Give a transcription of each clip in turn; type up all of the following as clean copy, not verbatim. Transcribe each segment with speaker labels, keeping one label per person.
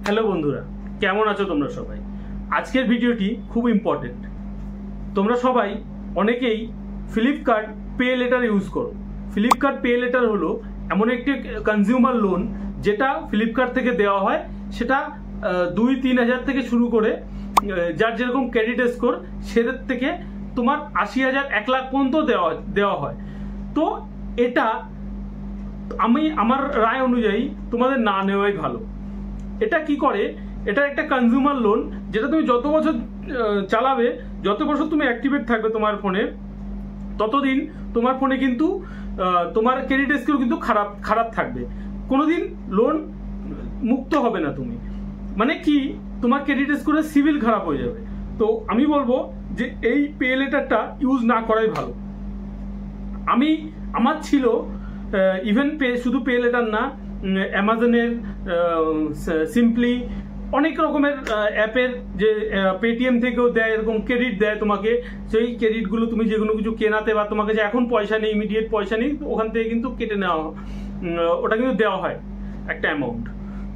Speaker 1: Hello বন্ধুরা, কেমন আছো তোমরা সবাই? আজকের ভিডিওটি খুব ইম্পর্টেন্ট। তোমরা সবাই অনেকেই ফ্লিপকার্ট পে লেটার ইউজ করো। ফ্লিপকার্ট পে লেটার হলো এমন একটি কনজিউমার লোন যেটা ফ্লিপকার্ট থেকে দেওয়া হয়। সেটা 2-3 হাজার থেকে শুরু করে যার যেরকম ক্রেডিট স্কোর সেদের থেকে তোমার 80,000 1 লাখ পর্যন্ত দেওয়া হয়। তো এটা আমার রায় অনুযায়ী তোমাদের না নেওয়াই ভালো। এটা কি করে, এটা একটা কনজিউমার লোন যেটা তুমি যত বছর চালাবে, যত বছর তুমি অ্যাক্টিভেট থাকবে তোমার ফোনে, ততদিন তোমার ফোনে কিন্তু তোমার ক্রেডিট স্কোর কিন্তু খারাপ থাকবে। কোনোদিন লোন মুক্ত হবে না তুমি। মানে কি, তোমার ক্রেডিট স্কোরের সিভিল খারাপ হয়ে যাবে। তো আমি বলবো যে এই পে লেটারটা ইউজ না করাই ভালো। আমার ছিল ইভেন শুধু পে লেটার না, অ্যামাজনের, সিম্পলি, অনেক রকমের অ্যাপের যে পেটিএম থেকেও দেয়, এরকম ক্রেডিট দেয় তোমাকে। সেই ক্রেডিটগুলো তুমি যে কোনো কিছু কেনাতে বা তোমাকে যে এখন পয়সা নেই, ইমিডিয়েট পয়সা নেই, ওখান থেকে কিন্তু কেটে নেওয়া, ওটা কিন্তু দেওয়া হয় একটা অ্যামাউন্ট।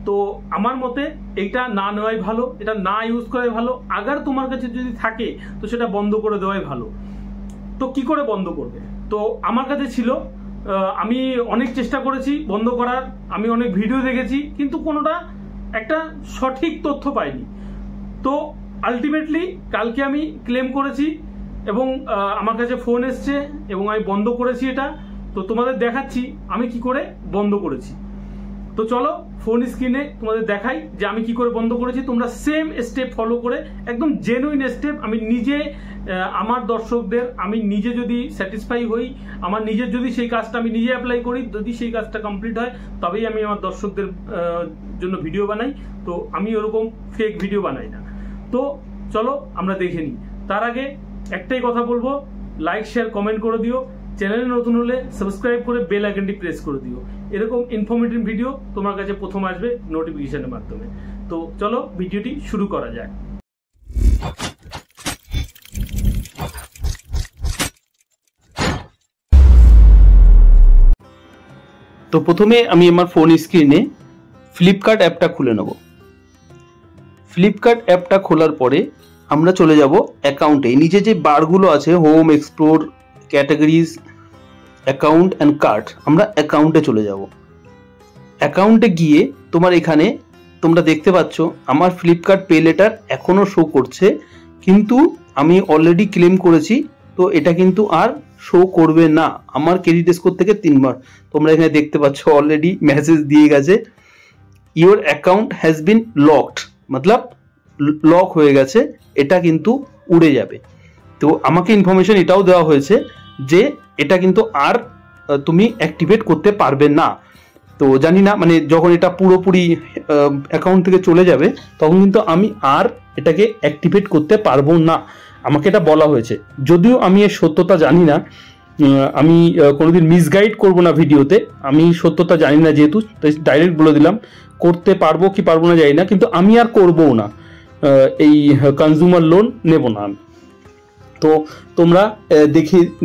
Speaker 1: তো আমার মতে এইটা না নেওয়াই ভালো, এটা না ইউজ করাই ভালো। আগার তোমার কাছে যদি থাকে তো সেটা বন্ধ করে দেওয়াই ভালো। তো কি করে বন্ধ করবে? তো আমার কাছে ছিল, আমি অনেক চেষ্টা করেছি বন্ধ করার, আমি অনেক ভিডিও দেখেছি, কিন্তু কোনোটা একটা সঠিক তথ্য পাইনি। তো আলটিমেটলি কালকে আমি ক্লেম করেছি এবং আমার কাছে ফোন এসছে এবং আমি বন্ধ করেছি এটা। তো তোমাদের দেখাচ্ছি আমি কি করে বন্ধ করেছি। তো চলো ফোন স্ক্রিনে তোমাদের দেখাই যে আমি কি করে বন্ধ করেছি। তোমরা সেম স্টেপ ফলো করে, একদম জেনুইন স্টেপ, আমি নিজে আমার দর্শকদের, আমি নিজে যদি স্যাটিসফাই হই, আমার নিজের যদি সেই কাজটা আমি নিজে অ্যাপ্লাই করি, যদি সেই কাজটা কমপ্লিট হয়, তবেই আমি আমার দর্শকদের জন্য ভিডিও বানাই। তো আমি ওরকম ফেক ভিডিও বানাই না। তো চলো আমরা দেখে নিই। তার আগে একটাই কথা বলবো, লাইক শেয়ার কমেন্ট করে দিও। চ্যানেলে নতুন হলে সাবস্ক্রাইব করে বেল আইকনটি প্রেস করে দিও। এরকম ইনফরমেটিভ ভিডিও তোমার কাছে প্রথম আসবে নোটিফিকেশনের মাধ্যমে। তো চলো ভিডিওটি শুরু করা যাক। তো প্রথমে আমি আমার ফোন স্ক্রিনে ফ্লিপকার্ট অ্যাপটা খুলে নেব। ফ্লিপকার্ট অ্যাপটা খোলার পরে আমরা চলে যাব অ্যাকাউন্টে। নিচে যে বারগুলো আছে, home, explore, categories, account and cart, আমরা অ্যাকাউন্টে চলে যাব। অ্যাকাউন্টে গিয়ে তোমার এখানে তোমরা দেখতে পাচ্ছ আমার ফ্লিপকার্ট পে লেটার এখনও শো করছে, কিন্তু আমি অলরেডি ক্লেম করেছি, তো এটা কিন্তু আর শো করবে না। আমার ক্রেডিট স্কোর থেকে 3 বার তোমরা এখানে দেখতে পাচ্ছ অলরেডি মেসেজ দিয়ে গেছে, your account has been locked, Matlab lock হয়ে গেছে, এটা কিন্তু উড়ে যাবে। তো আমাকে ইনফরমেশন এটাও দেওয়া হয়েছে যে এটা কিন্তু আর তুমি অ্যাক্টিভেট করতে পারবে না। তো জানি না, মানে যখন এটা পুরোপুরি অ্যাকাউন্ট থেকে চলে যাবে তখন কিন্তু আমি আর এটাকে অ্যাক্টিভেট করতে পারবো না, আমাকে এটা বলা হয়েছে। যদিও আমি এর সত্যতা জানি না, আমি কোনোদিন মিসগাইড করব না ভিডিওতে, আমি সত্যতা জানি না যেহেতু, তাই ডাইরেক্ট বলে দিলাম করতে পারবো কি পারবো না জানি না, কিন্তু আমি আর করবো না, এই কনজিউমার লোন নেব না আমি। তো তোমরা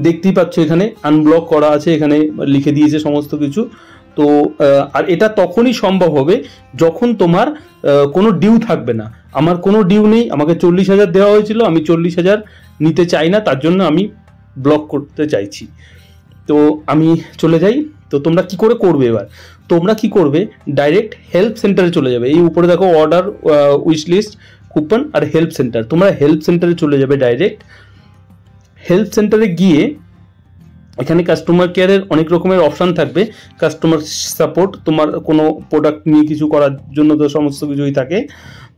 Speaker 1: দেখতেই পাচ্ছ এখানে আনব্লক করা আছে, এখানে লিখে দিয়েছে সমস্ত কিছু। তো আর এটা তখনই সম্ভব হবে যখন তোমার কোনো ডিউ থাকবে না। আমার কোনো ডিউ নেই, আমাকে 40,000 দেওয়া হয়েছিল, আমি 40,000 নিতে চাই না, তার জন্য আমি ব্লক করতে চাইছি। তো আমি চলে যাই। তো তোমরা কি করে করবে? এবার তোমরা কি করবে, ডাইরেক্ট হেল্প সেন্টারে চলে যাবে। এই উপরে দেখো অর্ডার, উইশ লিস্ট, কুপন আর হেল্প সেন্টার, তোমরা হেল্প সেন্টারে চলে যাবে ডাইরেক্ট। হেল্প সেন্টারে গিয়ে এখানে কাস্টমার কেয়ারের অনেক রকমের অপশান থাকবে। কাস্টমার সাপোর্ট, তোমার কোনো প্রোডাক্ট নিয়ে কিছু করার জন্য তো সমস্ত কিছুই থাকে।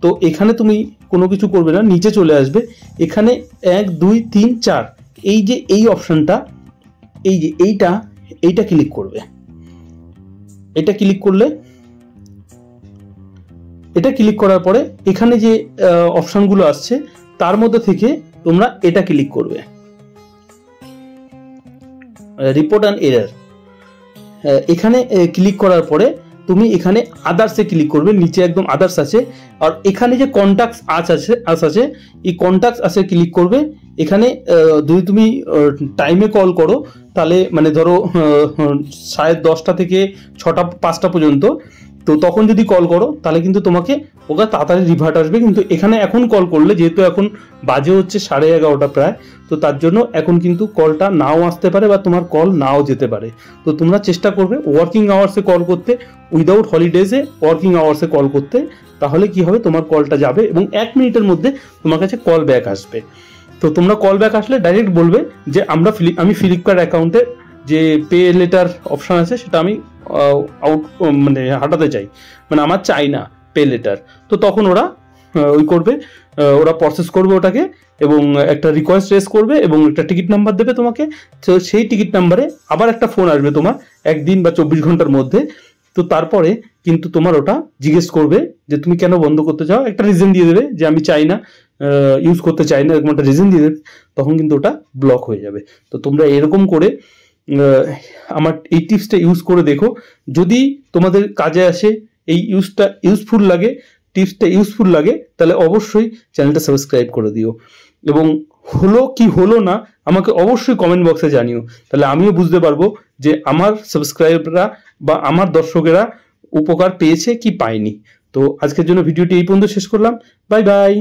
Speaker 1: তো এখানে তুমি কোনো কিছু করবে না, নিচে চলে আসবে। এখানে 1, 2, 3, 4 এই যে এই অপশানটা, এই যে এইটা ক্লিক করবে। এটা ক্লিক করলে, এটা ক্লিক করার পরে এখানে যে অপশানগুলো আসছে তার মধ্যে থেকে তোমরা এটা ক্লিক করবে, রিপোর্ট অ্যান্ড এরার। এখানে ক্লিক করার পরে তুমি এখানে আদার্সে ক্লিক করবে, নিচে একদম আদার্স আছে, আর এখানে যে কন্ট্যাক্টস আছে এই কন্ট্যাক্টস আছে ক্লিক করবে। এখানে যদি তুমি টাইমে কল করো তাহলে, মানে ধরো 10:30 থেকে 6টা 5টা পর্যন্ত, তো তখন যদি কল করো তাহলে কিন্তু তোমাকে ওটা তাড়াতাড়ি রিভার্ট আসবে। কিন্তু এখানে এখন কল করলে, যেহেতু এখন বাজে হচ্ছে 11:30 প্রায়, তো তার জন্য এখন কিন্তু কলটা নাও আসতে পারে বা তোমার কল নাও যেতে পারে। তো তোমরা চেষ্টা করবে ওয়ার্কিং আওয়ার্সে কল করতে, উইদাউট হলিডেজে ওয়ার্কিং আওয়ার্সে কল করতে। তাহলে কি হবে, তোমার কলটা যাবে এবং 1 মিনিটের মধ্যে তোমার কাছে কল ব্যাক আসবে। তো তোমরা কল ব্যাক আসলে ডাইরেক্ট বলবে যে আমি ফ্লিপকার্ট অ্যাকাউন্টে যে পে লেটার অপশান আছে সেটা আমি মানে হাঁটাতে চাই, মানে আমার চাই না পে লেটার। তো তখন ওরা করবে, ওরা প্রসেস করবে ওটাকে এবং একটা রিকোয়েস্ট রেজ করবে এবং একটা টিকিট নাম্বার দেবে তোমাকে। তো সেই টিকিট নাম্বারে আবার একটা ফোন আসবে তোমার 1 দিন বা 24 ঘন্টার মধ্যে। তো তারপরে কিন্তু তোমার ওটা জিজ্ঞেস করবে যে তুমি কেন বন্ধ করতে চাও, একটা রিজন দিয়ে দেবে যে আমি চাই না, ইউজ করতে চাই না, এরকম একটা রিজন দিয়ে দেবে। তখন কিন্তু ওটা ব্লক হয়ে যাবে। তো তোমরা এরকম করে আমার এই টিপসটা ইউজ করে দেখো, যদি তোমাদের কাজে আসে, এই টিপসটা ইউজফুল লাগে, তাহলে অবশ্যই চ্যানেলটা সাবস্ক্রাইব করে দিও এবং হলো কি হলো না আমাকে অবশ্যই কমেন্ট বক্সে জানিও। তাহলে আমিও বুঝতে পারবো যে আমার সাবস্ক্রাইবাররা বা আমার দর্শকেরা উপকার পেয়েছে কি পায়নি। তো আজকের জন্য ভিডিওটি এই পর্যন্ত শেষ করলাম। Bye bye.